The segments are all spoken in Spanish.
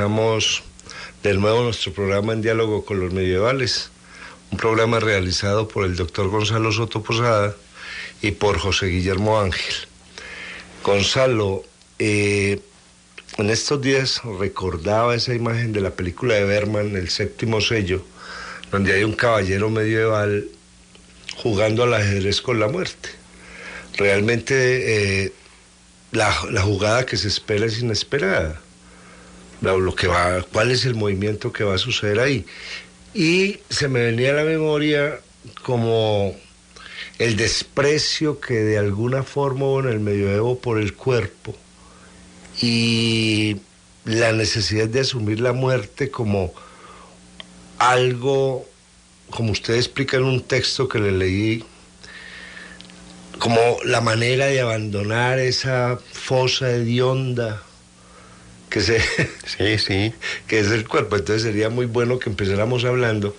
Estamos de nuevo nuestro programa En Diálogo con los Medievales, un programa realizado por el doctor Gonzalo Soto Posada y por José Guillermo Ángel. Gonzalo, en estos días recordaba esa imagen de la película de Bergman, El Séptimo Sello, donde hay un caballero medieval jugando al ajedrez con la muerte. Realmente la jugada que se espera es inesperada. ¿Cuál es el movimiento que va a suceder ahí? Y se me venía a la memoria como el desprecio que de alguna forma hubo en el medioevo por el cuerpo y la necesidad de asumir la muerte como algo, como usted explica en un texto que le leí, como la manera de abandonar esa fosa hedionda que sí. que es el cuerpo. Entonces sería muy bueno que empezáramos hablando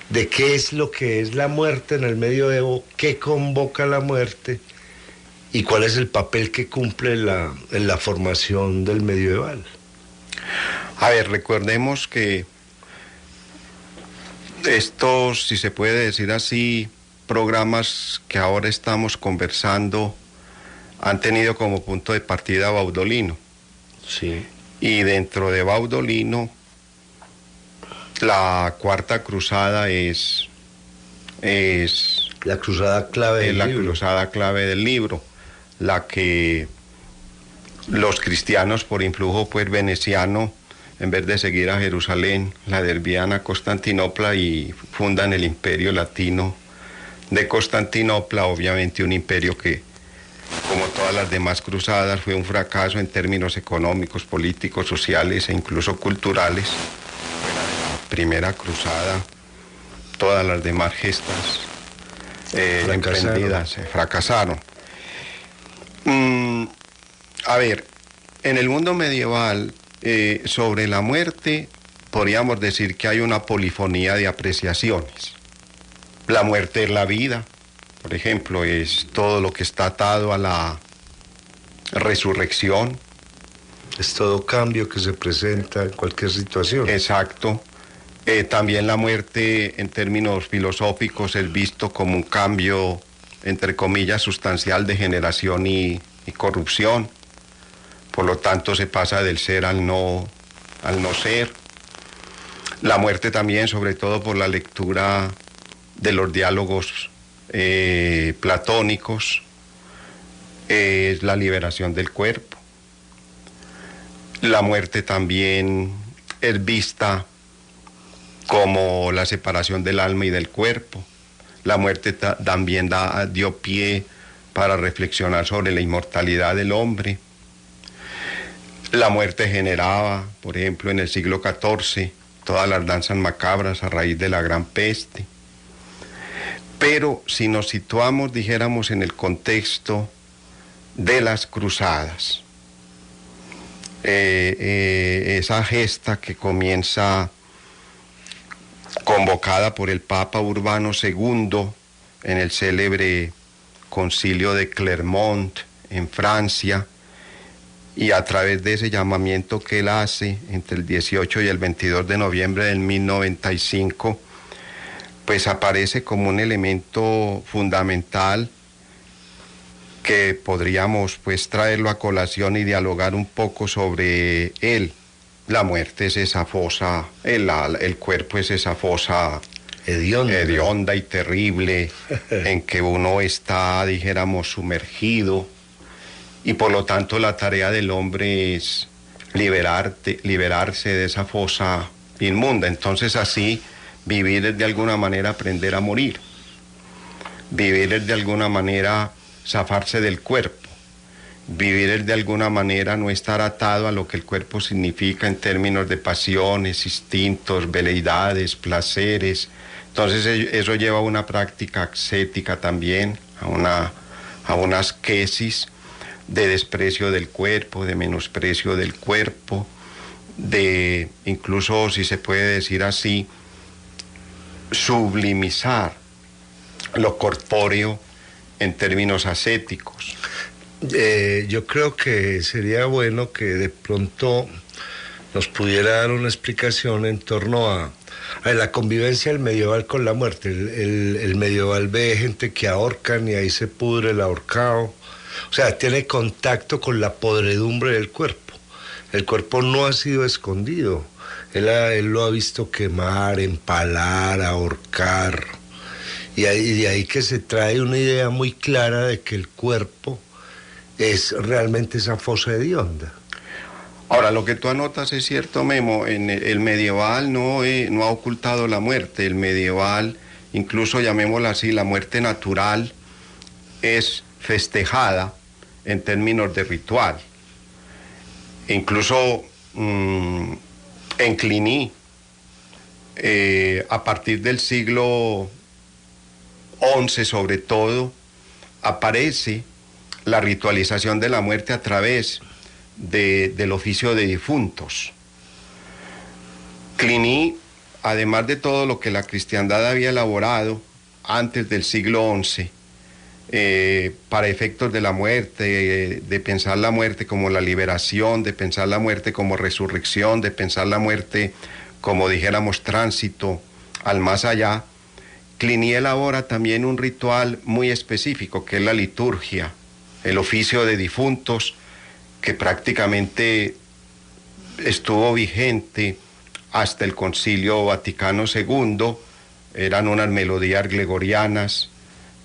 de qué es lo que es la muerte en el medioevo, qué convoca la muerte y cuál es el papel que cumple en la formación del medieval. A ver, recordemos que estos, si se puede decir así, programas que ahora estamos conversando han tenido como punto de partida a Baudolino. Sí. Y dentro de Baudolino, la Cuarta Cruzada es la cruzada clave del libro. Cruzada clave del libro, la que los cristianos por influjo pues veneciano, en vez de seguir a Jerusalén, la desvían a Constantinopla y fundan el Imperio Latino de Constantinopla, obviamente un imperio que, como todas las demás cruzadas, fue un fracaso en términos económicos, políticos, sociales e incluso culturales. La primera cruzada, todas las demás gestas emprendidas fracasaron. A ver, en el mundo medieval, sobre la muerte, podríamos decir que hay una polifonía de apreciaciones. La muerte es la vida, por ejemplo, es todo lo que está atado a la resurrección. Es todo cambio que se presenta en cualquier situación. Exacto. También la muerte, en términos filosóficos, es visto como un cambio, entre comillas, sustancial de generación y corrupción. Por lo tanto, se pasa del ser al no ser. La muerte también, sobre todo por la lectura de los diálogos platónicos, es la liberación del cuerpo. La muerte también es vista como la separación del alma y del cuerpo. La muerte también dio pie para reflexionar sobre la inmortalidad del hombre. La muerte generaba, por ejemplo, en el siglo XIV, todas las danzas macabras a raíz de la Gran Peste. Pero si nos situamos, dijéramos, en el contexto de las cruzadas, esa gesta que comienza convocada por el Papa Urbano II en el célebre concilio de Clermont en Francia, y a través de ese llamamiento que él hace entre el 18 y el 22 de noviembre del 1095, pues aparece como un elemento fundamental que podríamos pues traerlo a colación y dialogar un poco sobre él. La muerte es esa fosa, el cuerpo es esa fosa hedionda y terrible en que uno está, dijéramos, sumergido, y por lo tanto la tarea del hombre es liberarse de esa fosa inmunda. Entonces así vivir es de alguna manera aprender a morir, vivir es de alguna manera zafarse del cuerpo, vivir es de alguna manera no estar atado a lo que el cuerpo significa en términos de pasiones, instintos, veleidades, placeres. Entonces eso lleva a una práctica ascética también, a una asquesis de desprecio del cuerpo, de menosprecio del cuerpo, de incluso, si se puede decir así, sublimizar lo corpóreo en términos ascéticos. Yo creo que sería bueno que de pronto nos pudiera dar una explicación en torno a la convivencia del medieval con la muerte. El medieval ve gente que ahorcan y ahí se pudre el ahorcado. O sea, tiene contacto con la podredumbre del cuerpo. El cuerpo no ha sido escondido. Él lo ha visto quemar, empalar, ahorcar. Y de ahí que se trae una idea muy clara de que el cuerpo es realmente esa fosa hedionda. Ahora, lo que tú anotas es cierto, Memo. En el medieval no ha ocultado la muerte. El medieval, incluso llamémosla así, la muerte natural, es festejada en términos de ritual. Incluso en Cluny, a partir del siglo XI sobre todo, aparece la ritualización de la muerte a través del oficio de difuntos. Cluny, además de todo lo que la cristiandad había elaborado antes del siglo XI, para efectos de la muerte, de pensar la muerte como la liberación, de pensar la muerte como resurrección, de pensar la muerte como, dijéramos, tránsito al más allá, Cluny elabora también un ritual muy específico, que es la liturgia, el oficio de difuntos, que prácticamente estuvo vigente hasta el Concilio Vaticano II. Eran unas melodías gregorianas.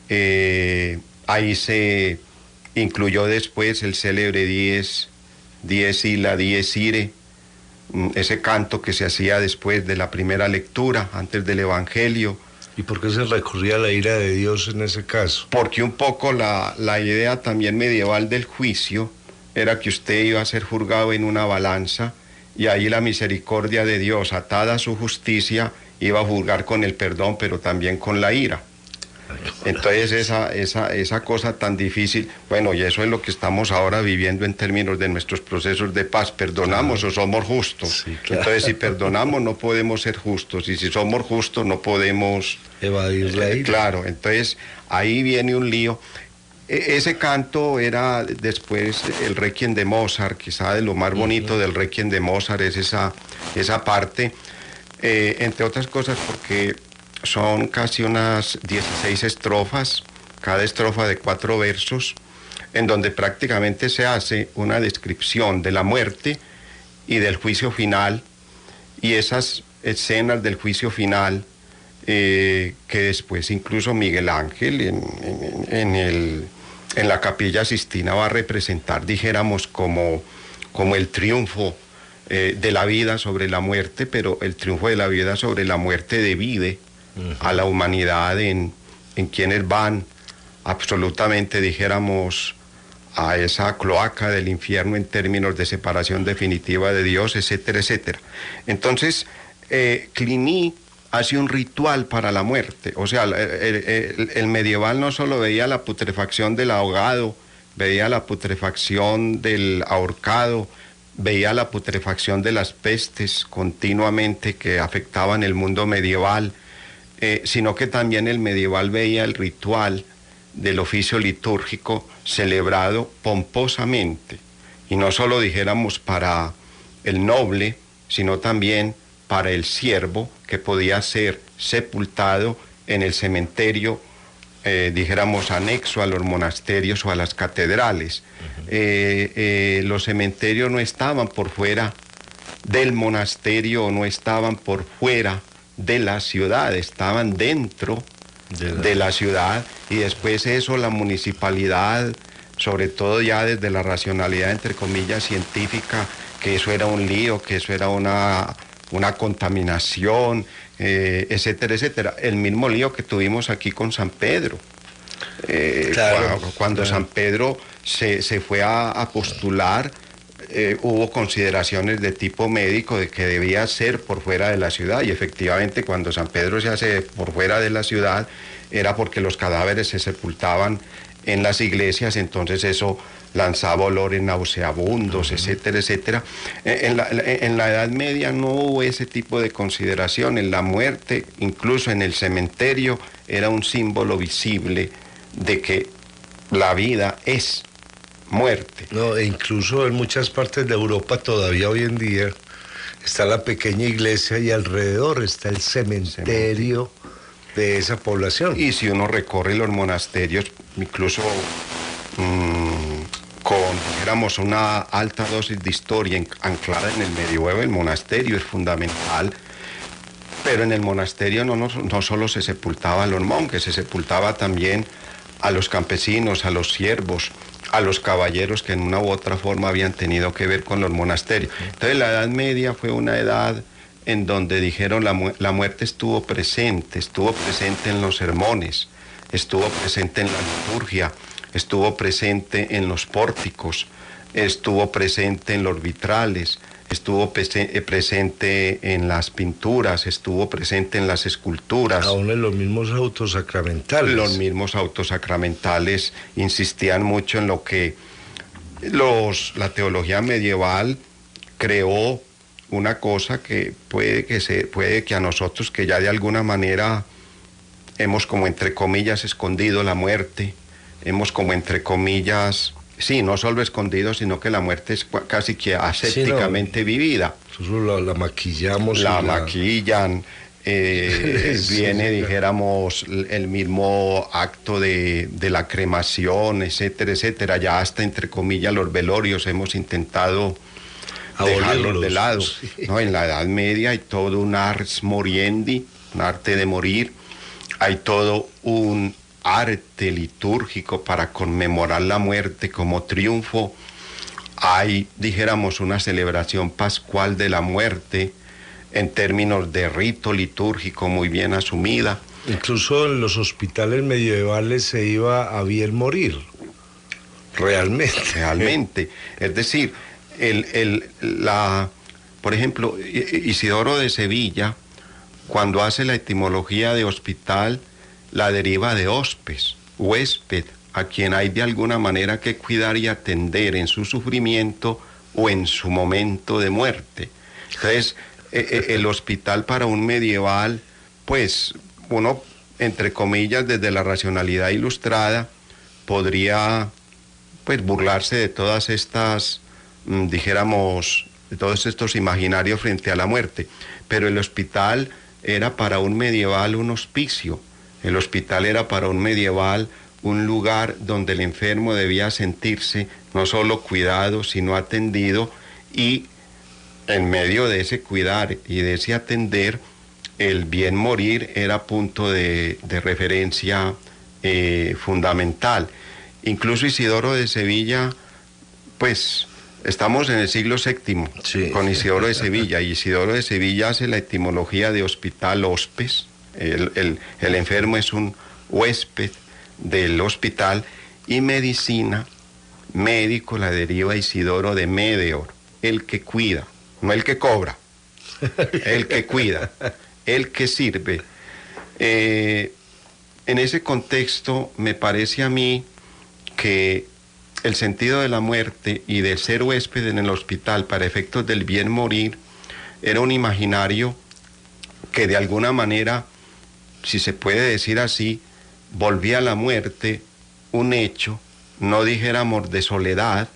Ahí se incluyó después el célebre Dies Illa, Dies Irae, ese canto que se hacía después de la primera lectura, antes del Evangelio. ¿Y por qué se recurría a la ira de Dios en ese caso? Porque un poco la idea también medieval del juicio era que usted iba a ser juzgado en una balanza, y ahí la misericordia de Dios, atada a su justicia, iba a juzgar con el perdón, pero también con la ira. Entonces esa cosa tan difícil, bueno, y eso es lo que estamos ahora viviendo en términos de nuestros procesos de paz. ¿Perdonamos o somos justos? Sí, claro. Entonces, si perdonamos no podemos ser justos, y si somos justos no podemos evadir la ira. Claro, entonces ahí viene un lío. Ese canto era después el Requiem de Mozart. Quizá de lo más bonito del Requiem de Mozart es esa parte, entre otras cosas porque son casi unas 16 estrofas, cada estrofa de 4 versos, en donde prácticamente se hace una descripción de la muerte y del juicio final, y esas escenas del juicio final que después incluso Miguel Ángel en la Capilla Sixtina va a representar, dijéramos, como el triunfo de la vida sobre la muerte, pero el triunfo de la vida sobre la muerte divide a la humanidad en quienes van absolutamente, dijéramos, a esa cloaca del infierno en términos de separación definitiva de Dios, etcétera, etcétera. Entonces, Cluny hace un ritual para la muerte. O sea, el medieval no solo veía la putrefacción del ahogado, veía la putrefacción del ahorcado, veía la putrefacción de las pestes continuamente que afectaban el mundo medieval, sino que también el medieval veía el ritual del oficio litúrgico celebrado pomposamente, y no solo, dijéramos, para el noble, sino también para el siervo, que podía ser sepultado en el cementerio, dijéramos, anexo a los monasterios o a las catedrales. Los cementerios no estaban por fuera del monasterio, no estaban por fuera de la ciudad, estaban dentro de la ciudad, y después eso la municipalidad, sobre todo ya desde la racionalidad, entre comillas, científica, que eso era un lío, que eso era una contaminación, etcétera, etcétera. El mismo lío que tuvimos aquí con San Pedro. Cuando San Pedro se fue a postular, hubo consideraciones de tipo médico de que debía ser por fuera de la ciudad, y efectivamente cuando San Pedro se hace por fuera de la ciudad era porque los cadáveres se sepultaban en las iglesias, entonces eso lanzaba olores nauseabundos, etcétera, etcétera. En la Edad Media no hubo ese tipo de consideración. En la muerte, incluso en el cementerio, era un símbolo visible de que la vida es muerte. No, e incluso en muchas partes de Europa todavía hoy en día está la pequeña iglesia y alrededor está el cementerio de esa población. Y si uno recorre los monasterios, incluso con, dijéramos, una alta dosis de historia anclada en el medioevo, el monasterio es fundamental, pero en el monasterio no solo se sepultaba a los monjes, se sepultaba también a los campesinos, a los siervos, a los caballeros que en una u otra forma habían tenido que ver con los monasterios. Entonces la Edad Media fue una edad en donde dijeron la muerte estuvo presente en los sermones, estuvo presente en la liturgia, estuvo presente en los pórticos, estuvo presente en los vitrales, estuvo presente en las pinturas, estuvo presente en las esculturas. Aún en los mismos autos sacramentales. Los mismos autos sacramentales insistían mucho en lo que la teología medieval creó, una cosa que puede que a nosotros, que ya de alguna manera hemos como entre comillas escondido la muerte, hemos como entre comillas, sí, no solo escondido, sino que la muerte es casi que asépticamente vivida. Nosotros la maquillamos. La maquillan, viene, dijéramos, el mismo acto de la cremación, etcétera, etcétera. Ya hasta entre comillas los velorios hemos intentado dejarlos de lado. Sí. ¿No? En la Edad Media hay todo un ars moriendi, un arte de morir, hay todo un arte litúrgico para conmemorar la muerte como triunfo, hay, dijéramos, una celebración pascual de la muerte en términos de rito litúrgico muy bien asumida. Incluso en los hospitales medievales se iba a bien morir, realmente. Es decir, por ejemplo, Isidoro de Sevilla, cuando hace la etimología de hospital, la deriva de hospes, huésped, a quien hay de alguna manera que cuidar y atender en su sufrimiento o en su momento de muerte. Entonces, el hospital para un medieval, pues uno, entre comillas, desde la racionalidad ilustrada, podría pues burlarse de todas estas, dijéramos, de todos estos imaginarios frente a la muerte. Pero el hospital era para un medieval un hospicio. El hospital era para un medieval un lugar donde el enfermo debía sentirse no solo cuidado, sino atendido, y en medio de ese cuidar y de ese atender, el bien morir era punto de referencia fundamental. Incluso Isidoro de Sevilla, pues estamos en el siglo VII, sí, con Isidoro de Sevilla, y Isidoro de Sevilla hace la etimología de hospital, hospes. El enfermo es un huésped del hospital, y medicina, médico, la deriva Isidoro de medeor, el que cuida, no el que cobra, el que cuida, el que sirve. En ese contexto me parece a mí que el sentido de la muerte y de ser huésped en el hospital para efectos del bien morir era un imaginario que de alguna manera, si se puede decir así, volvía a la muerte un hecho, no dijéramos de soledad,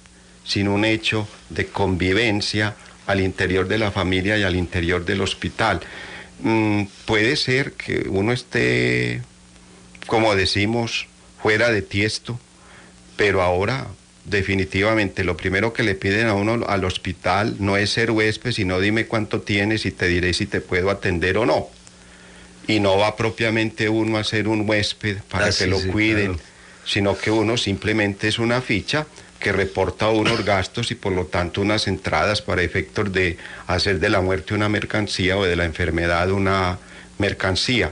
sino un hecho de convivencia al interior de la familia y al interior del hospital. Puede ser que uno esté, como decimos, fuera de tiesto, pero ahora definitivamente lo primero que le piden a uno al hospital no es ser huésped, sino dime cuánto tienes y te diré si te puedo atender o no. Y no va propiamente uno a ser un huésped para que lo cuiden, claro, sino que uno simplemente es una ficha que reporta unos gastos y por lo tanto unas entradas para efectos de hacer de la muerte una mercancía o de la enfermedad una mercancía.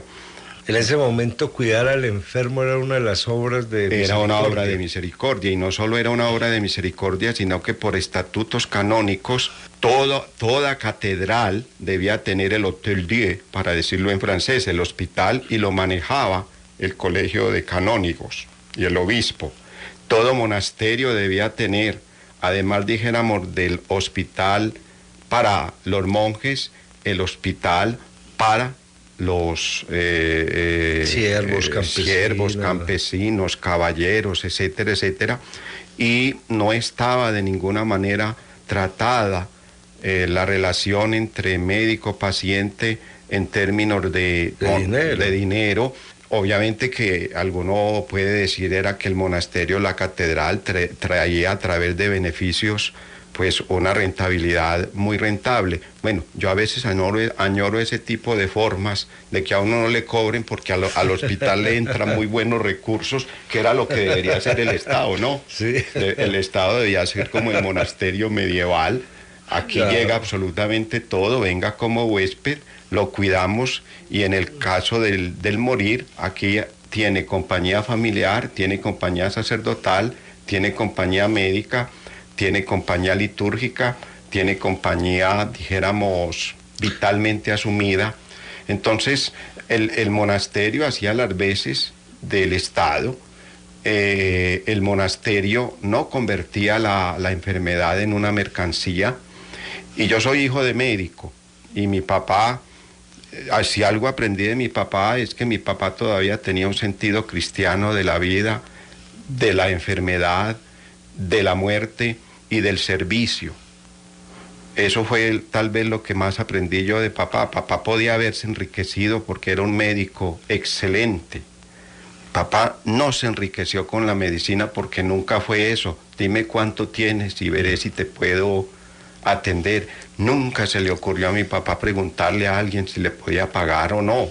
En ese momento cuidar al enfermo era una de las obras de misericordia. Era una obra de misericordia, y no solo era una obra de misericordia, sino que por estatutos canónicos toda catedral debía tener el Hôtel Dieu, para decirlo en francés, el hospital, y lo manejaba el colegio de canónigos y el obispo. Todo monasterio debía tener, además dijéramos del hospital para los monjes, el hospital para los siervos, campesinos, caballeros, etcétera, etcétera, y no estaba de ninguna manera tratada la relación entre médico-paciente en términos de dinero. Obviamente que alguno puede decir era que el monasterio, la catedral, traía a través de beneficios pues una rentabilidad muy rentable. Bueno, yo a veces añoro ese tipo de formas de que a uno no le cobren porque al hospital le entran muy buenos recursos, que era lo que debería hacer el Estado, ¿no? Sí. El Estado debía ser como el monasterio medieval. Aquí llega absolutamente todo, venga como huésped, lo cuidamos y en el caso del morir, aquí tiene compañía familiar, tiene compañía sacerdotal, tiene compañía médica, tiene compañía litúrgica, tiene compañía, dijéramos, vitalmente asumida. Entonces, el monasterio hacía las veces del Estado. El monasterio no convertía la enfermedad en una mercancía. Y yo soy hijo de médico. Y mi papá, si algo aprendí de mi papá, es que mi papá todavía tenía un sentido cristiano de la vida, de la enfermedad, de la muerte y del servicio. Eso fue tal vez lo que más aprendí yo de papá. Papá podía haberse enriquecido porque era un médico excelente. Papá no se enriqueció con la medicina porque nunca fue eso. Dime cuánto tienes y veré si te puedo atender. Nunca se le ocurrió a mi papá preguntarle a alguien si le podía pagar o no,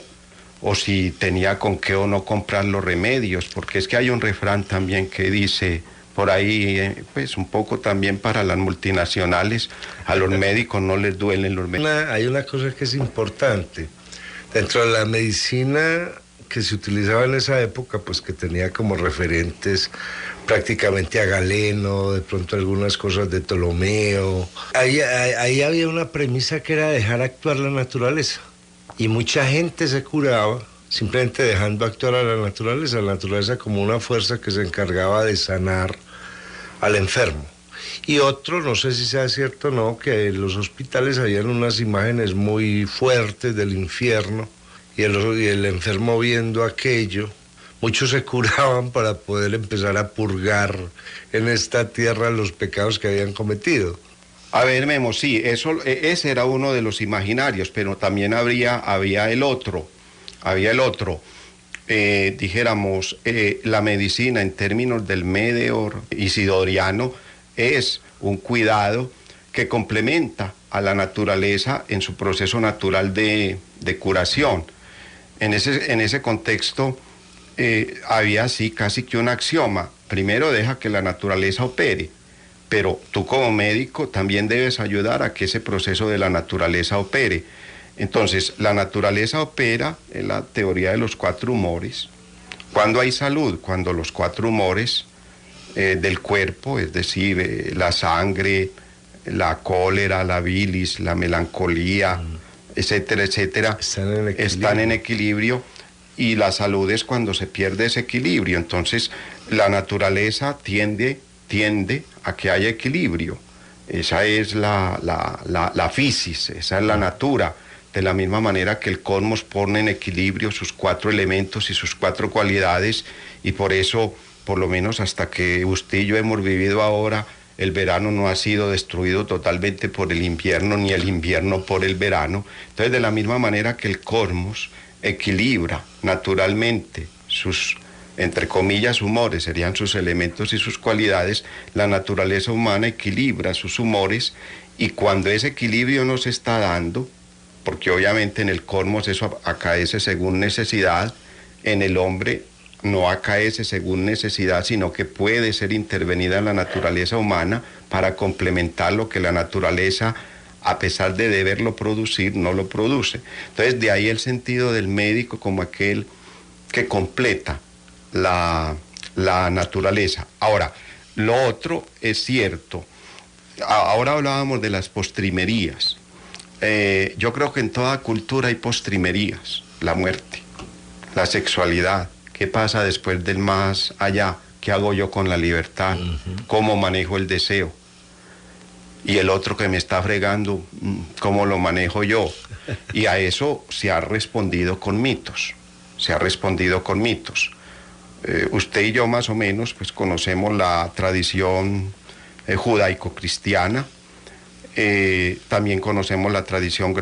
o si tenía con qué o no comprar los remedios, porque es que hay un refrán también que dice por ahí, pues un poco también para las multinacionales, a los médicos no les duelen los remedios. Hay una cosa que es importante. Dentro de la medicina que se utilizaba en esa época, pues que tenía como referentes prácticamente a Galeno, de pronto algunas cosas de Ptolomeo. Ahí había una premisa que era dejar actuar la naturaleza. Y mucha gente se curaba simplemente dejando actuar a la naturaleza como una fuerza que se encargaba de sanar al enfermo. Y otro, no sé si sea cierto o no, que en los hospitales habían unas imágenes muy fuertes del infierno y el enfermo viendo aquello. Muchos se curaban para poder empezar a purgar en esta tierra los pecados que habían cometido. A ver, Memo, sí, ese era uno de los imaginarios, pero también había el otro, dijéramos, la medicina en términos del Medeor isidoriano es un cuidado que complementa a la naturaleza en su proceso natural de curación. En ese contexto había así casi que un axioma. Primero, deja que la naturaleza opere, pero tú como médico también debes ayudar a que ese proceso de la naturaleza opere. Entonces, la naturaleza opera en la teoría de los 4 humores. Cuando hay salud, cuando los 4 humores del cuerpo, es decir, la sangre, la cólera, la bilis, la melancolía, etcétera, etcétera, están en equilibrio. Y la salud es cuando se pierde ese equilibrio. Entonces, la naturaleza tiende a que haya equilibrio. Esa es la physis, esa es la natura. De la misma manera que el cosmos pone en equilibrio sus 4 elementos y sus 4 cualidades, y por eso, por lo menos hasta que usted y yo hemos vivido ahora, el verano no ha sido destruido totalmente por el invierno, ni el invierno por el verano. Entonces, de la misma manera que el cosmos equilibra naturalmente sus, entre comillas, humores, serían sus elementos y sus cualidades, la naturaleza humana equilibra sus humores, y cuando ese equilibrio no se está dando, porque obviamente en el cosmos eso acaece según necesidad, en el hombre no acaece según necesidad, sino que puede ser intervenida en la naturaleza humana para complementar lo que la naturaleza, a pesar de deberlo producir, no lo produce. Entonces, de ahí el sentido del médico como aquel que completa la naturaleza. Ahora, lo otro es cierto. Ahora hablábamos de las postrimerías. Yo creo que en toda cultura hay postrimerías. La muerte, la sexualidad, qué pasa después del más allá, qué hago yo con la libertad, cómo manejo el deseo. Y el otro que me está fregando, ¿cómo lo manejo yo? Y a eso se ha respondido con mitos, usted y yo más o menos pues conocemos la tradición judaico-cristiana. También conocemos la tradición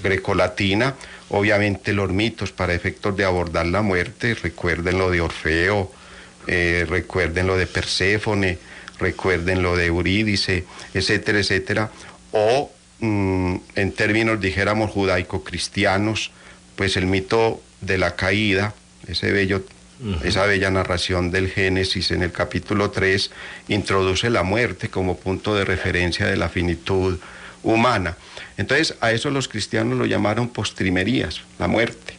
grecolatina, obviamente los mitos para efectos de abordar la muerte, recuerden lo de Orfeo, recuerden lo de Perséfone, recuerden lo de Eurídice, etcétera, etcétera, o en términos, dijéramos, judaico-cristianos, pues el mito de la caída, esa bella narración del Génesis en el capítulo 3, introduce la muerte como punto de referencia de la finitud humana. Entonces, a eso los cristianos lo llamaron postrimerías, la muerte.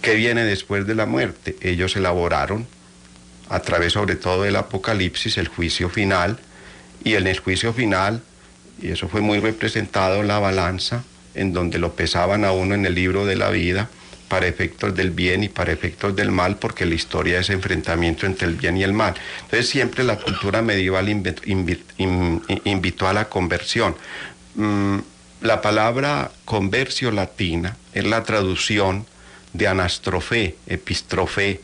¿Qué viene después de la muerte? Ellos elaboraron, a través sobre todo del Apocalipsis, el juicio final, y en el juicio final, y eso fue muy representado en la balanza, en donde lo pesaban a uno en el libro de la vida, para efectos del bien y para efectos del mal, porque la historia es enfrentamiento entre el bien y el mal. Entonces siempre la cultura medieval invitó a la conversión. La palabra conversio latina es la traducción de anastrofé, epistrofé,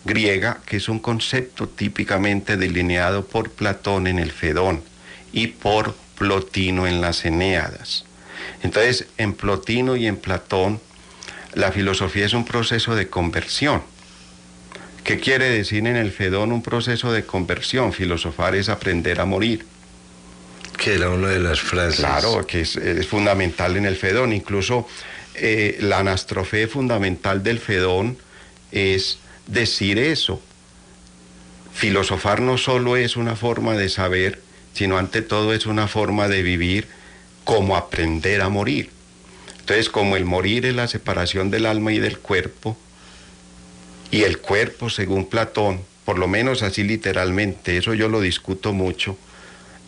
griega, que es un concepto típicamente delineado por Platón en el Fedón y por Plotino en las Enéadas. Entonces, en Plotino y en Platón, la filosofía es un proceso de conversión. ¿Qué quiere decir en el Fedón un proceso de conversión? Filosofar es aprender a morir. Que era una de las frases. Claro, que es fundamental en el Fedón. Incluso la anastrofé fundamental del Fedón es decir eso. Filosofar no solo es una forma de saber, sino ante todo es una forma de vivir como aprender a morir. Entonces, como el morir es la separación del alma y del cuerpo, y el cuerpo, según Platón, por lo menos así literalmente, eso yo lo discuto mucho,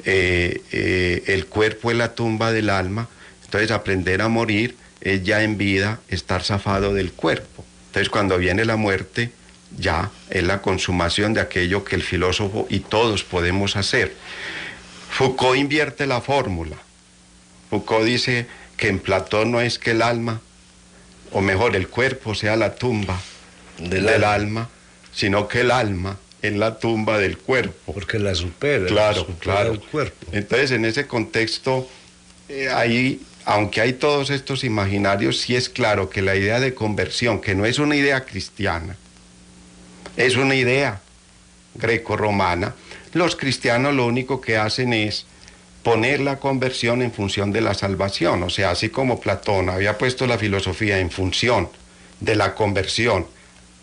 el cuerpo es la tumba del alma, entonces aprender a morir es ya en vida estar zafado del cuerpo. Entonces, cuando viene la muerte, ya es la consumación de aquello que el filósofo y todos podemos hacer. Foucault invierte la fórmula. Foucault dice que en Platón no es que el alma, o mejor, el cuerpo sea la tumba del alma, sino que el alma es la tumba del cuerpo. Porque la supera. Claro, claro. El cuerpo. Entonces, en ese contexto, aunque hay todos estos imaginarios, sí es claro que la idea de conversión, que no es una idea cristiana, es una idea greco-romana, los cristianos lo único que hacen es poner la conversión en función de la salvación. O sea, así como Platón había puesto la filosofía en función de la conversión,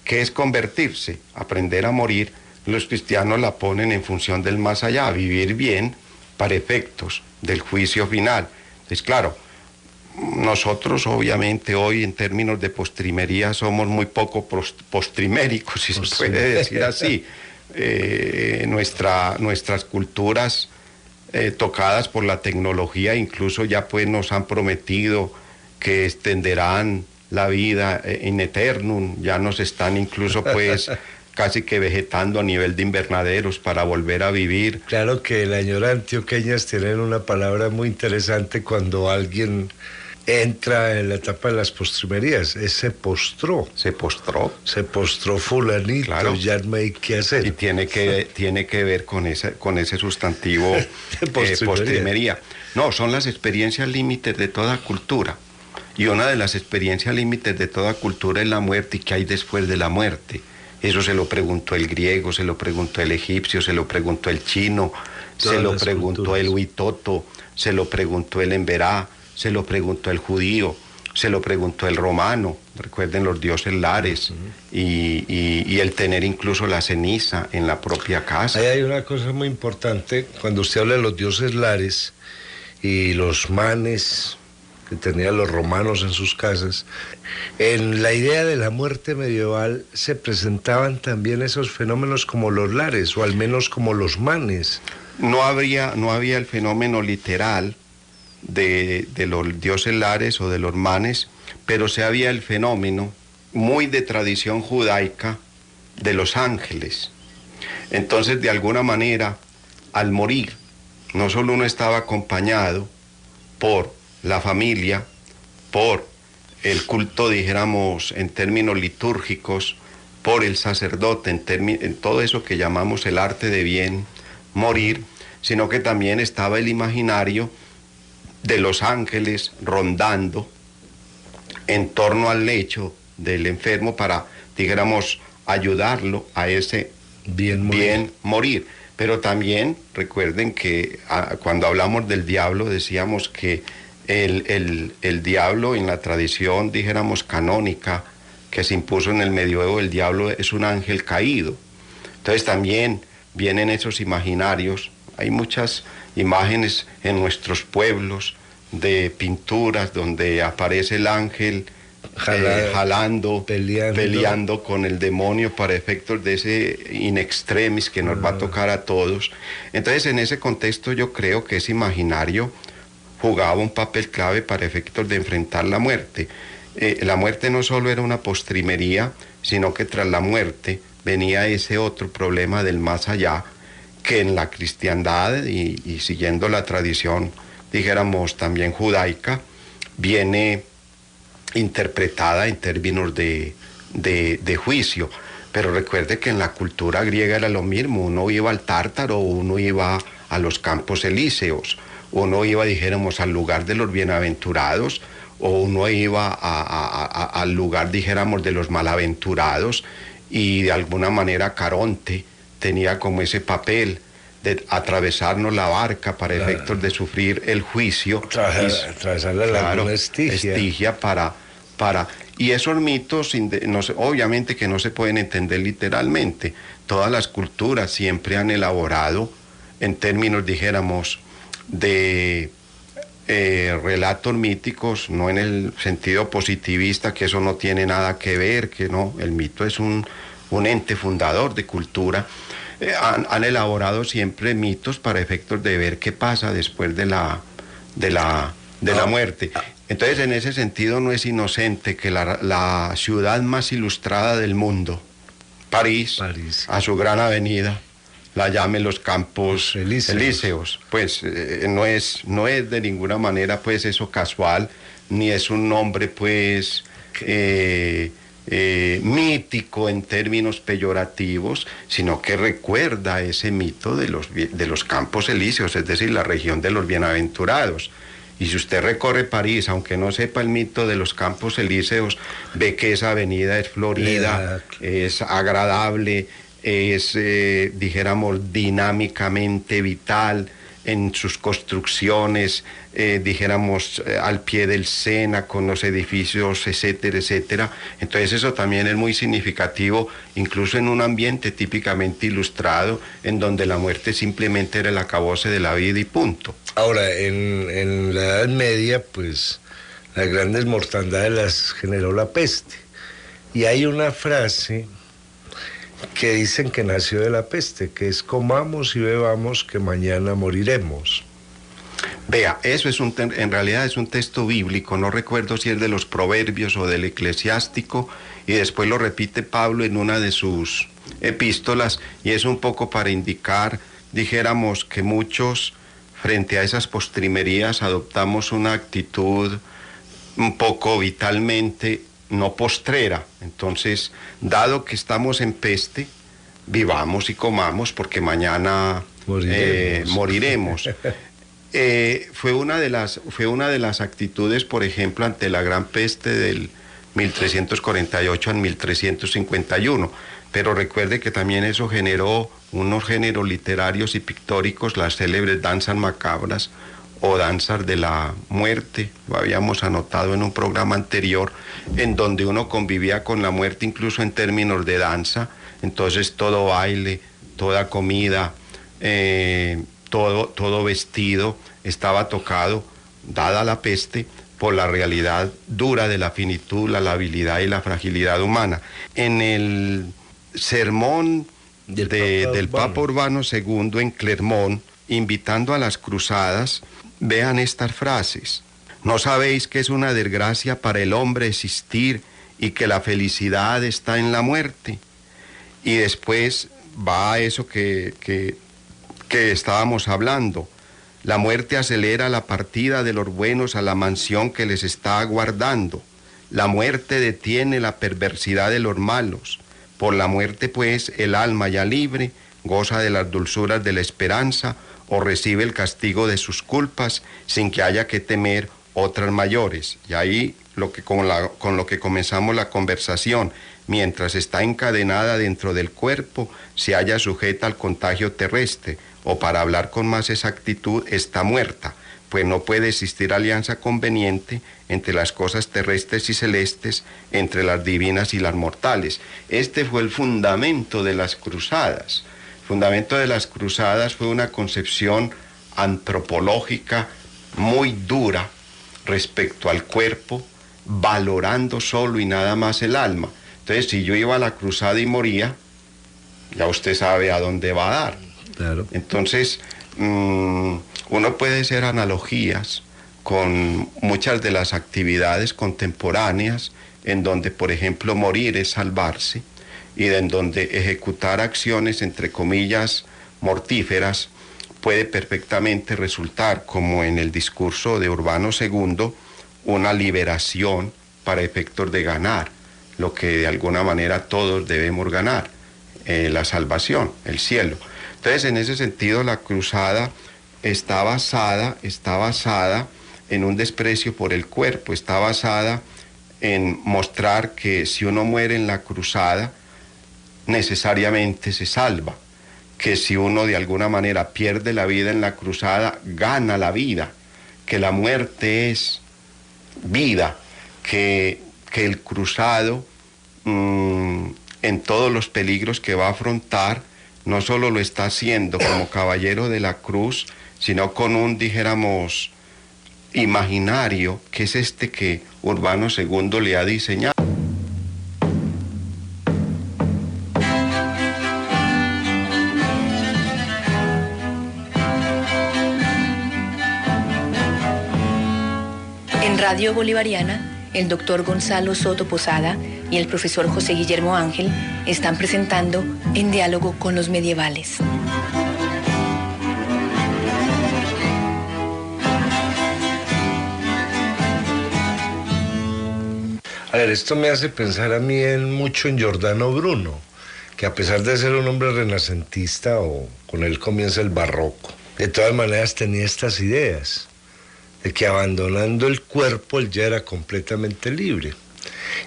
¿qué es convertirse? Aprender a morir. Los cristianos la ponen en función del más allá, vivir bien para efectos del juicio final. Entonces, claro, nosotros obviamente hoy en términos de postrimería somos muy poco postriméricos, si se puede decir así. Nuestras culturas tocadas por la tecnología incluso ya pues nos han prometido que extenderán la vida in eternum, ya nos están incluso pues casi que vegetando a nivel de invernaderos para volver a vivir. Claro que la señora antioqueñas tienen una palabra muy interesante cuando alguien entra en la etapa de las postrimerías, se postró. Se postró. Se postró fulanito, claro. Ya no hay qué hacer. Y tiene que ver con ese sustantivo postrimería. No, son las experiencias límites de toda cultura. Y una de las experiencias límites de toda cultura es la muerte y qué hay después de la muerte. Eso se lo preguntó el griego, se lo preguntó el egipcio, se lo preguntó el chino, se lo preguntó el huitoto, se lo preguntó el emberá, se lo preguntó el judío, se lo preguntó el romano, recuerden los dioses lares, y el tener incluso la ceniza en la propia casa. Ahí hay una cosa muy importante, cuando usted habla de los dioses lares y los manes que tenían los romanos en sus casas, en la idea de la muerte medieval se presentaban también esos fenómenos como los lares, o al menos como los manes. No había el fenómeno literal de los dioses lares o de los manes, pero se había el fenómeno muy de tradición judaica de los ángeles. Entonces, de alguna manera, al morir, no solo uno estaba acompañado por la familia, por el culto, dijéramos, en términos litúrgicos, por el sacerdote, en todo eso que llamamos el arte de bien morir, sino que también estaba el imaginario de los ángeles rondando en torno al lecho del enfermo para, dijéramos, ayudarlo a ese bien morir. Pero también recuerden que cuando hablamos del diablo decíamos que el diablo en la tradición, dijéramos, canónica que se impuso en el medioevo, el diablo es un ángel caído. Entonces también vienen esos imaginarios. Hay muchas imágenes en nuestros pueblos de pinturas donde aparece el ángel jalando, peleando con el demonio para efectos de ese in extremis que nos va a tocar a todos. Entonces, en ese contexto yo creo que ese imaginario jugaba un papel clave para efectos de enfrentar la muerte. La muerte no solo era una postrimería, sino que tras la muerte venía ese otro problema del más allá, que en la cristiandad y siguiendo la tradición, dijéramos, también judaica, viene interpretada en términos de juicio. Pero recuerde que en la cultura griega era lo mismo, uno iba al Tártaro, uno iba a los campos elíseos, uno iba, dijéramos, al lugar de los bienaventurados, o uno iba al lugar, dijéramos, de los malaventurados, y de alguna manera Caronte tenía como ese papel de atravesarnos la barca para efectos de sufrir el juicio. Atravesar la laguna Estigia para... Y esos mitos, obviamente que no se pueden entender literalmente. Todas las culturas siempre han elaborado, en términos, dijéramos, de relatos míticos, no en el sentido positivista, que eso no tiene nada que ver, que no, el mito es un ente fundador de cultura. Han elaborado siempre mitos para efectos de ver qué pasa después de la muerte. Entonces, en ese sentido, no es inocente que la ciudad más ilustrada del mundo, París, a su gran avenida, la llame los Campos Elíseos. Pues no es de ninguna manera pues eso casual, ni es un nombre pues mítico en términos peyorativos, sino que recuerda ese mito de los Campos Elíseos, es decir, la región de los bienaventurados. Y si usted recorre París, aunque no sepa el mito de los Campos Elíseos, ve que esa avenida es florida, es agradable, es, dijéramos, dinámicamente vital en sus construcciones, dijéramos, al pie del Sena, con los edificios, etcétera, etcétera. Entonces eso también es muy significativo, incluso en un ambiente típicamente ilustrado, en donde la muerte simplemente era el acabose de la vida y punto. Ahora, en la Edad Media, pues, las grandes mortandades las generó la peste. Y hay una frase que dicen que nació de la peste, que es: comamos y bebamos que mañana moriremos. Vea, eso es en realidad es un texto bíblico, no recuerdo si es de los Proverbios o del Eclesiástico, y después lo repite Pablo en una de sus epístolas, y es un poco para indicar, dijéramos, que muchos frente a esas postrimerías adoptamos una actitud un poco vitalmente no postrera. Entonces, dado que estamos en peste, vivamos y comamos porque mañana moriremos. Fue una de las actitudes, por ejemplo, ante la gran peste del 1348 al 1351. Pero recuerde que también eso generó unos géneros literarios y pictóricos, las célebres danzas macabras o danzas de la muerte, lo habíamos anotado en un programa anterior, en donde uno convivía con la muerte incluso en términos de danza. Entonces todo baile, toda comida, todo vestido estaba tocado, dada la peste, por la realidad dura de la finitud, la labilidad y la fragilidad humana. En el sermón del Papa Urbano II en Clermont, invitando a las cruzadas, vean estas frases: ¿no sabéis que es una desgracia para el hombre existir y que la felicidad está en la muerte? Y después va a eso que estábamos hablando. La muerte acelera la partida de los buenos a la mansión que les está aguardando. La muerte detiene la perversidad de los malos. Por la muerte, pues, el alma ya libre goza de las dulzuras de la esperanza, o recibe el castigo de sus culpas sin que haya que temer otras mayores. Y ahí con lo que comenzamos la conversación, mientras está encadenada dentro del cuerpo, se halla sujeta al contagio terrestre, o para hablar con más exactitud, está muerta, pues no puede existir alianza conveniente entre las cosas terrestres y celestes, entre las divinas y las mortales. Este fue el fundamento de las cruzadas. El fundamento de las cruzadas fue una concepción antropológica muy dura respecto al cuerpo, valorando solo y nada más el alma. Entonces, si yo iba a la cruzada y moría, ya usted sabe a dónde va a dar. Claro. Entonces, uno puede hacer analogías con muchas de las actividades contemporáneas en donde, por ejemplo, morir es salvarse, y en donde ejecutar acciones, entre comillas, mortíferas, puede perfectamente resultar, como en el discurso de Urbano II, una liberación para efectos de ganar lo que de alguna manera todos debemos ganar, la salvación, el cielo. Entonces, en ese sentido, la cruzada está basada en un desprecio por el cuerpo, está basada en mostrar que si uno muere en la cruzada, necesariamente se salva, que si uno de alguna manera pierde la vida en la cruzada, gana la vida, que la muerte es vida, que el cruzado, en todos los peligros que va a afrontar, no solo lo está haciendo como caballero de la cruz, sino con un, dijéramos, imaginario, que es este que Urbano II le ha diseñado. En Radio Bolivariana, el doctor Gonzalo Soto Posada y el profesor José Guillermo Ángel están presentando En Diálogo con los Medievales. A ver, esto me hace pensar a mí mucho en Giordano Bruno, que a pesar de ser un hombre renacentista, o con él comienza el barroco, de todas maneras tenía estas ideas de que abandonando el cuerpo él ya era completamente libre.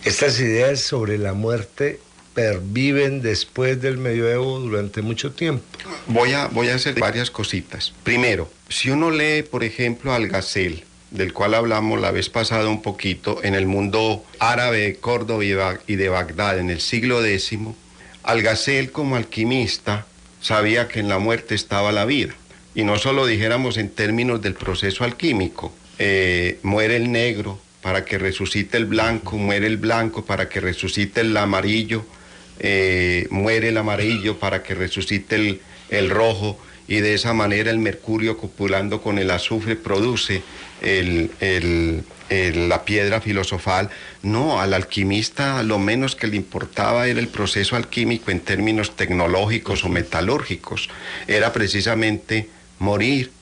Estas ideas sobre la muerte perviven después del medioevo durante mucho tiempo. Voy a hacer varias cositas. Primero, si uno lee, por ejemplo, Algacel, del cual hablamos la vez pasada un poquito, en el mundo árabe de Córdoba y de Bagdad en el siglo X, Algacel, como alquimista, sabía que en la muerte estaba la vida. Y no solo dijéramos en términos del proceso alquímico, muere el negro para que resucite el blanco, muere el blanco para que resucite el amarillo, muere el amarillo para que resucite el rojo, y de esa manera el mercurio copulando con el azufre produce la piedra filosofal. No, al alquimista lo menos que le importaba era el proceso alquímico en términos tecnológicos o metalúrgicos, era precisamente morir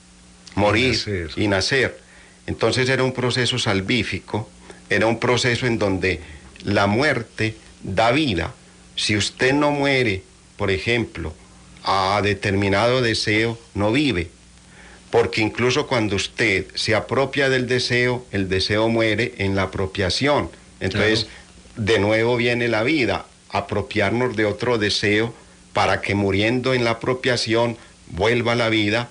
y nacer. Entonces era un proceso salvífico, era un proceso en donde la muerte da vida. Si usted no muere, por ejemplo, a determinado deseo, no vive, porque incluso cuando usted se apropia del deseo, el deseo muere en la apropiación. Entonces, de nuevo viene la vida, apropiarnos de otro deseo para que muriendo en la apropiación vuelva la vida.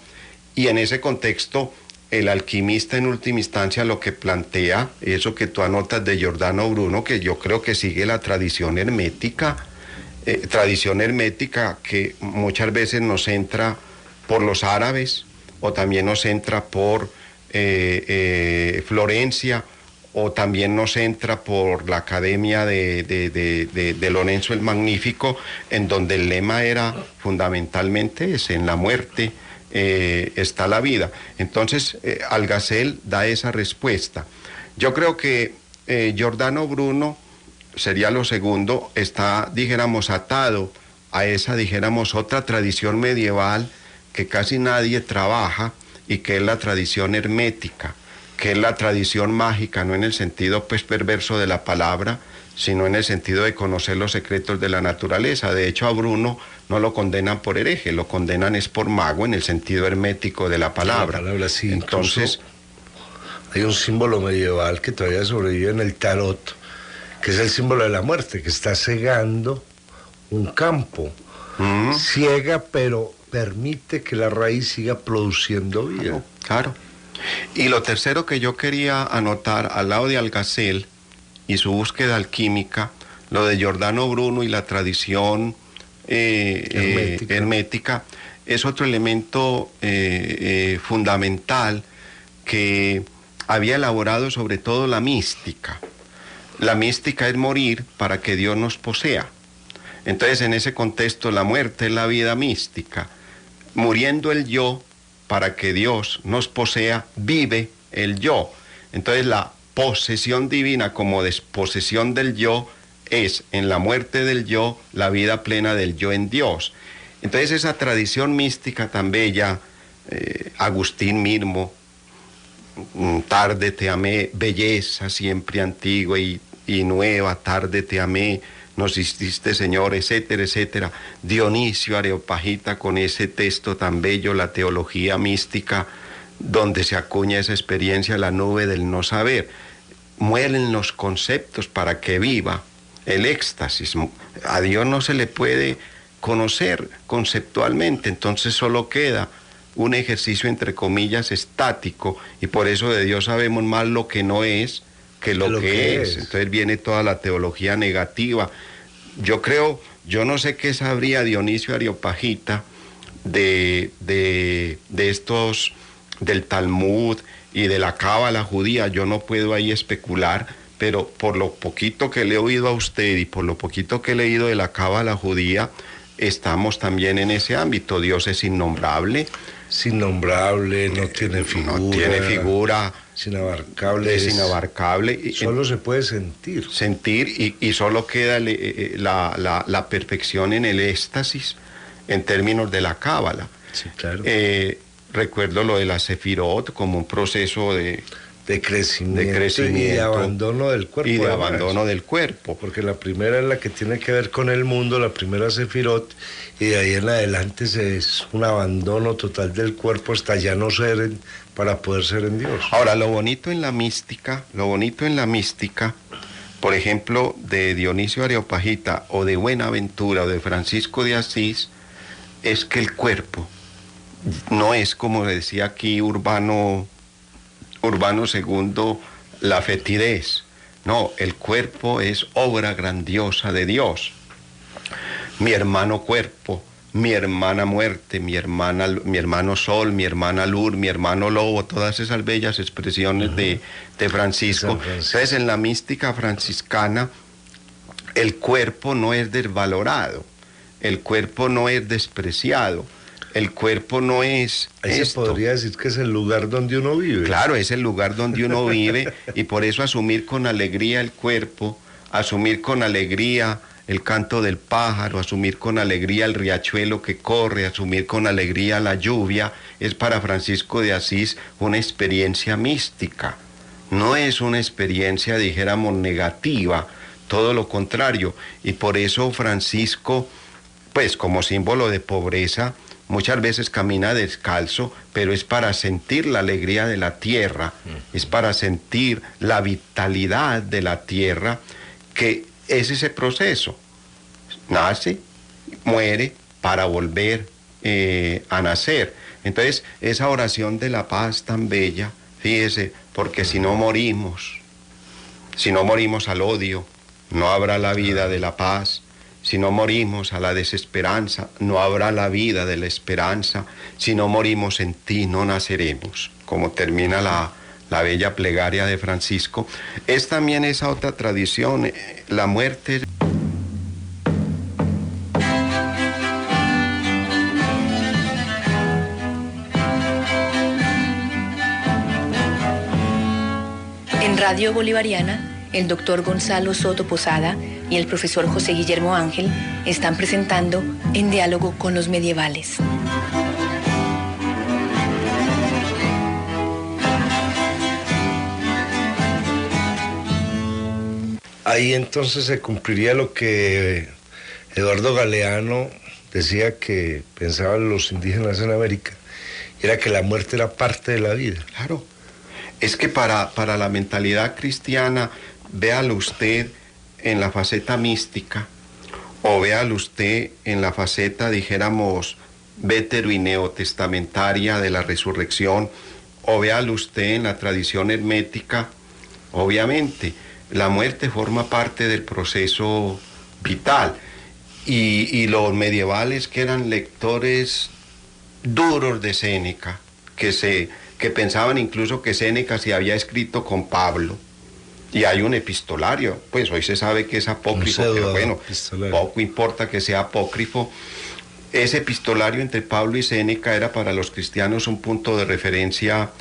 Y en ese contexto, el alquimista en última instancia lo que plantea, eso que tú anotas de Giordano Bruno, que yo creo que sigue la tradición hermética que muchas veces nos entra por los árabes, o también nos entra por Florencia, o también nos entra por la Academia de Lorenzo el Magnífico, en donde el lema era fundamentalmente ese: en la muerte está la vida. Entonces, Algacel da esa respuesta. Yo creo que Giordano Bruno sería lo segundo, está, dijéramos, atado a esa, dijéramos, otra tradición medieval que casi nadie trabaja, y que es la tradición hermética. que es la tradición mágica, no en el sentido pues perverso de la palabra, sino en el sentido de conocer los secretos de la naturaleza. De hecho, a Bruno no lo condenan por hereje, lo condenan es por mago en el sentido hermético de la palabra. Sí, entonces hay un símbolo medieval que todavía sobrevive en el tarot, que es el símbolo de la muerte, que está cegando un campo. Ciega, pero permite que la raíz siga produciendo vida. Claro. Y lo tercero que yo quería anotar, al lado de Algasel y su búsqueda alquímica, lo de Giordano Bruno y la tradición hermética, es otro elemento fundamental que había elaborado sobre todo la mística. La mística es morir para que Dios nos posea. Entonces, en ese contexto, la muerte es la vida mística. Muriendo el yo, para que Dios nos posea, vive el yo. Entonces, la posesión divina como desposesión del yo es, en la muerte del yo, la vida plena del yo en Dios. Entonces, esa tradición mística tan bella, Agustín mismo, tarde te amé, belleza siempre antigua y nueva, tarde te amé, nos hiciste Señor, etcétera, etcétera. Dionisio Areopagita con ese texto tan bello, la teología mística, donde se acuña esa experiencia, la nube del no saber. Mueren los conceptos para que viva el éxtasis. A Dios no se le puede conocer conceptualmente, entonces solo queda un ejercicio entre comillas estático, y por eso de Dios sabemos más lo que no es que lo que es. Entonces viene toda la teología negativa. Yo creo, yo no sé qué sabría Dionisio Areopagita de estos, del Talmud y de la cábala judía. Yo no puedo ahí especular, pero por lo poquito que le he oído a usted y por lo poquito que he leído de la cábala judía, estamos también en ese ámbito. Dios es innombrable. Es innombrable, no tiene figura. No tiene figura. Es inabarcable. Es inabarcable. Solo se puede sentir. Sentir y solo queda la perfección en el éxtasis en términos de la cábala. Sí, claro. Recuerdo lo de la sefirot como un proceso de crecimiento y de abandono del cuerpo. Y de abandono del cuerpo. Porque la primera es la que tiene que ver con el mundo, la primera sefirot, y de ahí en adelante es un abandono total del cuerpo hasta ya no ser para poder ser en Dios. Ahora, lo bonito en la mística, por ejemplo, de Dionisio Areopagita o de Buenaventura o de Francisco de Asís, es que el cuerpo no es, como decía aquí Urbano II, la fetidez. No, el cuerpo es obra grandiosa de Dios. Mi hermano cuerpo, mi hermana muerte, mi hermano sol, mi hermana luz, mi hermano lobo, todas esas bellas expresiones de Francisco. Entonces, en la mística franciscana, el cuerpo no es desvalorado, el cuerpo no es despreciado. El cuerpo no es Ahí se podría decir que es el lugar donde uno vive. Claro, es el lugar donde uno vive, y por eso asumir con alegría el cuerpo, asumir con alegría el canto del pájaro, asumir con alegría el riachuelo que corre, asumir con alegría la lluvia, es para Francisco de Asís una experiencia mística. No es una experiencia, dijéramos, negativa, todo lo contrario. Y por eso Francisco, pues como símbolo de pobreza, muchas veces camina descalzo, pero es para sentir la alegría de la tierra, es para sentir la vitalidad de la tierra, que es ese proceso. Nace, muere, para volver a nacer. Entonces, esa oración de la paz tan bella, fíjese, porque si no morimos al odio, no habrá la vida de la paz. Si no morimos a la desesperanza, no habrá la vida de la esperanza. Si no morimos en ti, no naceremos. Como termina la bella plegaria de Francisco. Es también esa otra tradición, la muerte. En Radio Bolivariana, el doctor Gonzalo Soto Posada y el profesor José Guillermo Ángel están presentando En Diálogo con los Medievales. Ahí entonces se cumpliría lo que Eduardo Galeano decía que pensaban los indígenas en América, era que la muerte era parte de la vida. Claro, es que para la mentalidad cristiana, véalo usted en la faceta mística, o véalo usted en la faceta, dijéramos, vétero y neotestamentaria de la resurrección, o véalo usted en la tradición hermética. Obviamente, la muerte forma parte del proceso vital, y los medievales, que eran lectores duros de Séneca, que pensaban incluso que Séneca se había escrito con Pablo, y hay un epistolario, pues hoy se sabe que es apócrifo, pero bueno, poco importa que sea apócrifo. Ese epistolario entre Pablo y Séneca era para los cristianos un punto de referencia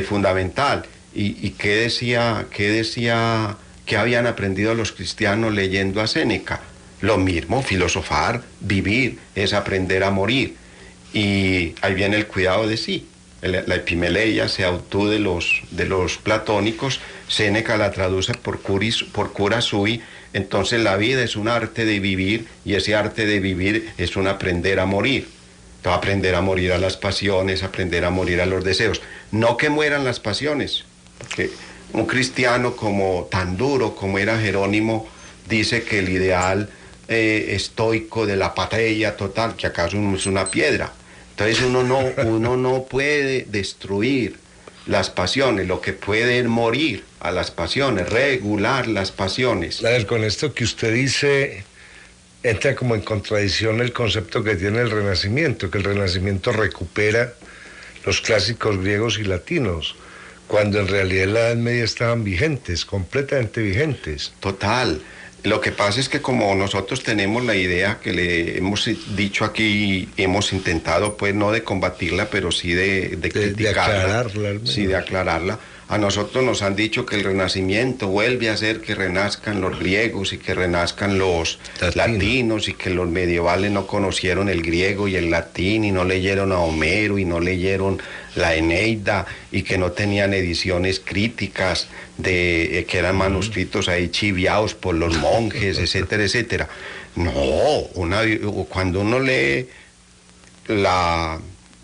fundamental. ¿Y qué decía, qué habían aprendido los cristianos leyendo a Séneca? Lo mismo, filosofar, vivir, es aprender a morir. Y ahí viene el cuidado de sí. La epimeleia se autú de los platónicos, Séneca la traduce por cura sui. Entonces la vida es un arte de vivir, y ese arte de vivir es un aprender a morir. Entonces, aprender a morir a las pasiones, aprender a morir a los deseos. No que mueran las pasiones, porque un cristiano como tan duro como era Jerónimo dice que el ideal estoico de la patria total, que acaso es una piedra. Entonces uno no puede destruir las pasiones, lo que puede es morir a las pasiones, regular las pasiones. A ver, con esto que usted dice, entra como en contradicción el concepto que tiene el Renacimiento, que el Renacimiento recupera los clásicos griegos y latinos, cuando en realidad en la Edad Media estaban vigentes, completamente vigentes. Total. Lo que pasa es que como nosotros tenemos la idea que le hemos dicho aquí, hemos intentado pues no de combatirla, pero sí de criticarla, de aclararla. A nosotros nos han dicho que el Renacimiento vuelve a hacer que renazcan los griegos y que renazcan los latinos, y que los medievales no conocieron el griego y el latín, y no leyeron a Homero, y no leyeron la Eneida, y que no tenían ediciones críticas, que eran manuscritos ahí chiviados por los monjes, etcétera, etcétera. No, cuando uno lee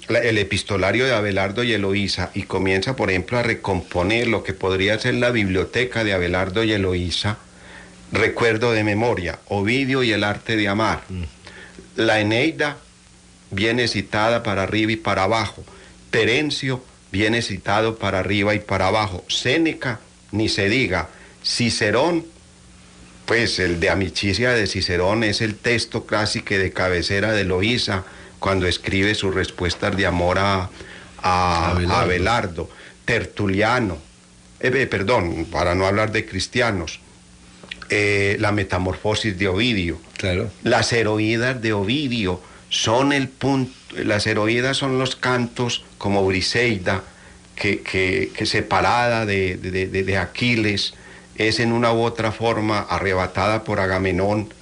el epistolario de Abelardo y Eloísa y comienza, por ejemplo, a recomponer lo que podría ser la biblioteca de Abelardo y Eloísa, recuerdo de memoria Ovidio y el arte de amar. La Eneida viene citada para arriba y para abajo. Terencio viene citado para arriba y para abajo. Séneca, ni se diga. Cicerón, pues el de Amicitia de Cicerón es el texto clásico de cabecera de Eloísa, cuando escribe sus respuestas de amor a Abelardo. Tertuliano, para no hablar de cristianos, la Metamorfosis de Ovidio. Claro. Las heroídas de Ovidio son el punto. Las heroídas son los cantos como Briseida, que separada de Aquiles, es en una u otra forma arrebatada por Agamenón,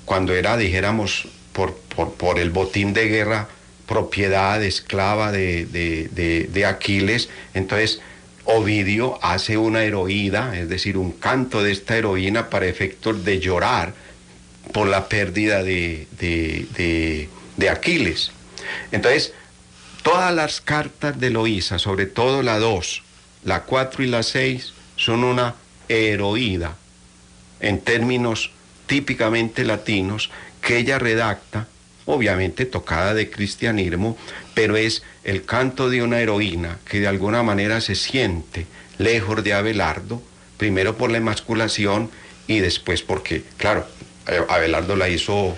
cuando era, dijéramos, por el botín de guerra, propiedad esclava de Aquiles. Entonces Ovidio hace una heroída, es decir, un canto de esta heroína para efectos de llorar por la pérdida de Aquiles. Entonces, todas las cartas de Eloísa, sobre todo la 2, la 4 y la 6, son una heroída, en términos típicamente latinos, que ella redacta, obviamente tocada de cristianismo, pero es el canto de una heroína que de alguna manera se siente lejos de Abelardo, primero por la emasculación y después porque, claro, Abelardo la hizo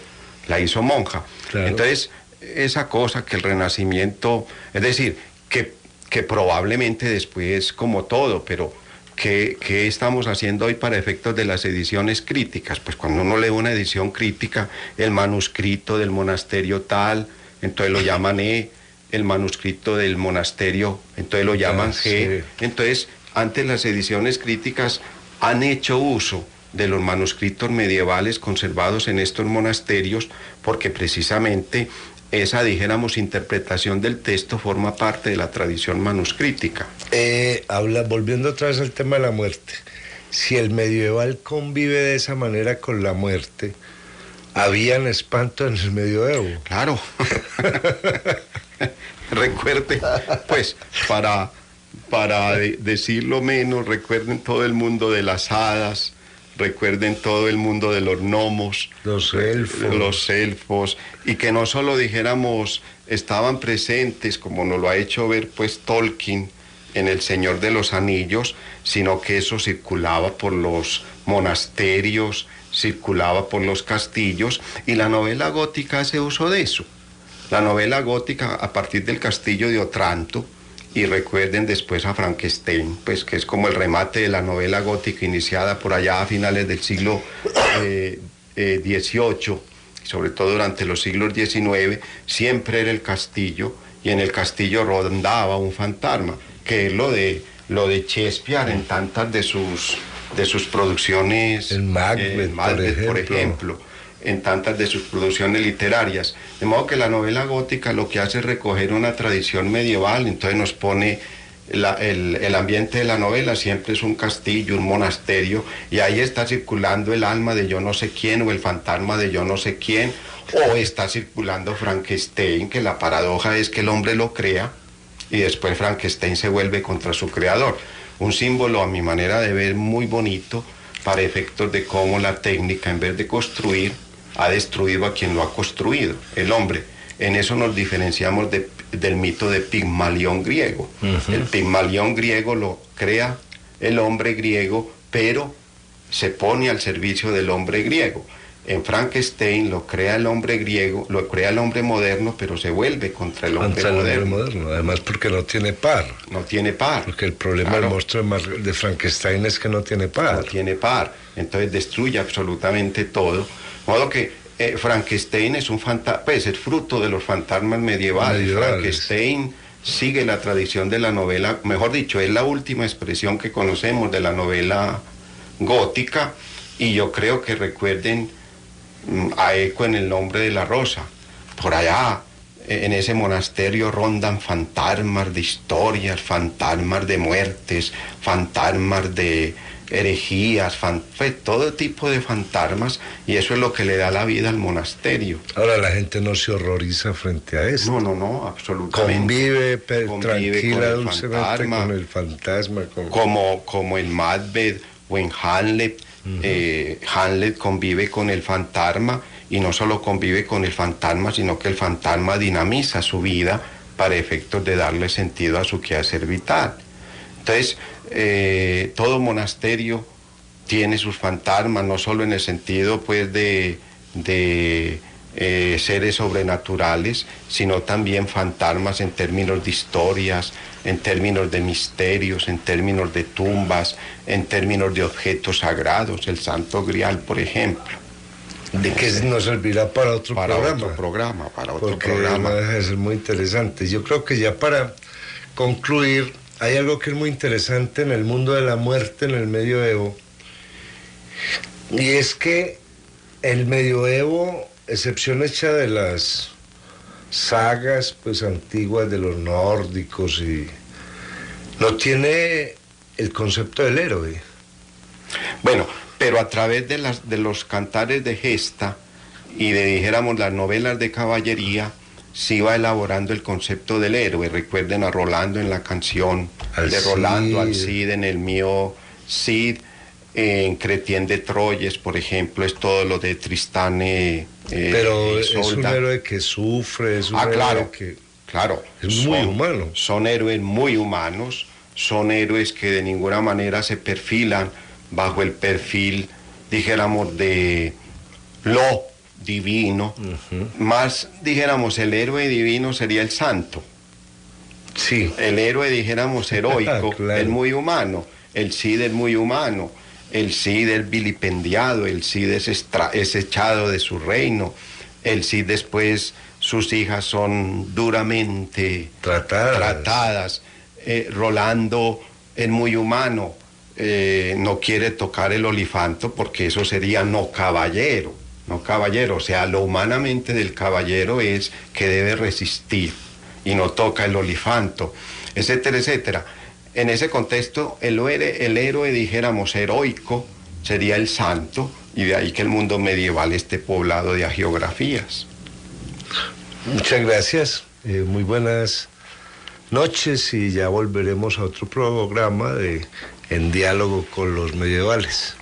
monja. Claro. Entonces, esa cosa que el Renacimiento, es decir, que probablemente después, como todo, pero ¿qué estamos haciendo hoy para efectos de las ediciones críticas? Pues cuando uno lee una edición crítica, el manuscrito del monasterio tal, entonces lo llaman el manuscrito del monasterio, entonces lo llaman G. Sí. Entonces, antes las ediciones críticas han hecho uso de los manuscritos medievales conservados en estos monasterios, porque precisamente esa, dijéramos, interpretación del texto forma parte de la tradición manuscrítica. Volviendo otra vez al tema de la muerte, si el medieval convive de esa manera con la muerte, ¿habían espanto en el medioevo? Claro. Recuerde, pues, para decirlo menos, recuerden todo el mundo de las hadas, recuerden todo el mundo de los gnomos, los elfos, y que no solo dijéramos estaban presentes, como nos lo ha hecho ver pues Tolkien en El Señor de los Anillos, sino que eso circulaba por los monasterios, circulaba por los castillos, y la novela gótica hace uso de eso. La novela gótica, a partir del castillo de Otranto, y recuerden después a Frankenstein, pues que es como el remate de la novela gótica iniciada por allá a finales del siglo XVIII, sobre todo durante los siglos XIX, siempre era el castillo, y en el castillo rondaba un fantasma, que es lo de Shakespeare en tantas de sus producciones. El Macbeth, por ejemplo, en tantas de sus producciones literarias. De modo que la novela gótica lo que hace es recoger una tradición medieval, entonces nos pone el ambiente de la novela, siempre es un castillo, un monasterio, y ahí está circulando el alma de yo no sé quién, o el fantasma de yo no sé quién, o está circulando Frankenstein, que la paradoja es que el hombre lo crea, y después Frankenstein se vuelve contra su creador. Un símbolo, a mi manera de ver, muy bonito, para efectos de cómo la técnica, en vez de construir, ha destruido a quien lo ha construido, el hombre. En eso nos diferenciamos del mito de Pigmalión griego. El Pigmalión griego lo crea el hombre griego, pero se pone al servicio del hombre griego. En Frankenstein lo crea el hombre griego, lo crea el hombre moderno, pero se vuelve contra el hombre moderno. Además porque no tiene par. No tiene par. Porque el problema del monstruo de Frankenstein es que no tiene par. No tiene par. Entonces destruye absolutamente todo. De modo que Frankenstein es un pues es fruto de los fantasmas medievales. Frankenstein sigue la tradición de la novela, mejor dicho, es la última expresión que conocemos de la novela gótica, y yo creo que recuerden a eco en El nombre de la rosa. Por allá, en ese monasterio rondan fantasmas de historias, fantasmas de muertes, fantasmas de herejías, todo tipo de fantasmas, y eso es lo que le da la vida al monasterio. Ahora la gente no se horroriza frente a eso. No, absolutamente. Convive tranquila, dulcemente con el fantasma. Como en Macbeth o en Hamlet. Hamlet convive con el fantasma, y no solo convive con el fantasma, sino que el fantasma dinamiza su vida para efectos de darle sentido a su quehacer vital. Entonces, todo monasterio tiene sus fantasmas, no solo en el sentido pues de seres sobrenaturales, sino también fantasmas en términos de historias, en términos de misterios, en términos de tumbas, en términos de objetos sagrados, el Santo Grial, por ejemplo. De que nos servirá para otro programa. Porque no deja de ser muy interesante. Yo creo que ya para concluir, hay algo que es muy interesante en el mundo de la muerte en el medioevo, y es que el medioevo, excepción hecha de las sagas pues antiguas de los nórdicos, y no tiene el concepto del héroe. Bueno, pero a través de los cantares de gesta y de, dijéramos, las novelas de caballería, se va elaborando el concepto del héroe. Recuerden a Rolando en la canción de Rolando, al Cid en el mío Cid, en Cretien de Troyes, por ejemplo, es todo lo de Tristán. Pero es un héroe que sufre, es un héroe que... Claro, es muy humano. Son héroes muy humanos, son héroes que de ninguna manera se perfilan bajo el perfil, dijéramos, de lo divino. Más, dijéramos, el héroe divino sería el santo. Sí. El héroe, dijéramos, heroico, claro, es muy humano. El Cid es muy humano. El Cid es vilipendiado, el Cid es echado de su reino. El Cid después, sus hijas son duramente tratadas. Rolando es muy humano. No quiere tocar el olifanto porque eso sería no caballero, o sea, lo humanamente del caballero es que debe resistir y no toca el olifanto, etcétera, etcétera. En ese contexto, el héroe, dijéramos, heroico, sería el santo, y de ahí que el mundo medieval esté poblado de hagiografías. Muchas gracias, muy buenas noches y ya volveremos a otro programa de En Diálogo con los Medievales.